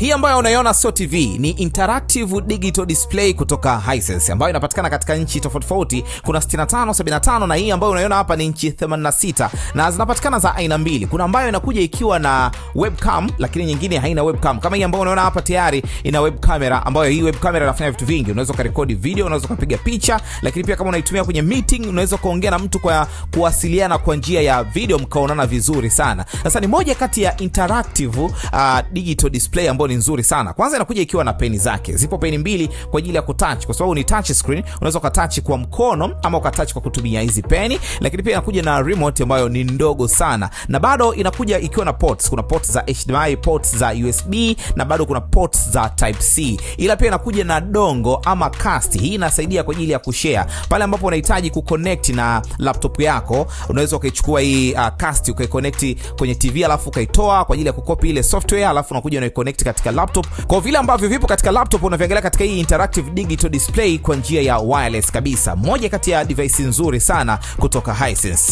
Hii ambayo unaiona sio TV, ni interactive digital display kutoka Hisense ambayo inapatikana katika nchi tofauti tofauti. Kuna 65, 75 na hii ambayo unaiona hapa ni inchi 86, na zinapatikana za aina mbili. Kuna ambayo inakuja ikiwa na webcam, lakini nyingine haina webcam. Kama hii ambayo unaona hapa tayari ina web camera, ambayo hii web camera inafanya vitu vingi. Unaweza kurekodi video, unaweza kupiga picha, lakini pia kama unaitumia kwenye meeting unaweza kuongea na mtu kwa kuwasiliana kwa njia ya video mkaonana vizuri sana. Sasa ni moja kati ya interactive digital display ambayo ni nzuri sana. Kwanza inakuja ikiwa na peni zake. Zipo peni mbili kwa ajili ya kutouch, kwa sababu ni touch screen. Unaweza ukatouch kwa mkono ama ukatouch kwa kutumia hizi peni, lakini pia inakuja na remote ambayo ni ndogo sana. Na bado inakuja ikiwa na ports. Kuna ports za HDMI, ports za USB, na bado kuna ports za type C. Ila pia inakuja na dongo ama cast. Hii inasaidia kwa ajili ya kushare. Pale ambapo unahitaji kuconnect na laptop yako, unaweza ukaichukua hii cast ukaiconnect kwenye TV alafu ukaitoa kwa ajili ya kukopi ile software, alafu unakuja na connect katika laptop. Kwa vile ambavyo vipo katika laptop unaviangalia katika hii interactive digital display kwa njia ya wireless kabisa. Moja kati ya device nzuri sana kutoka Hisense.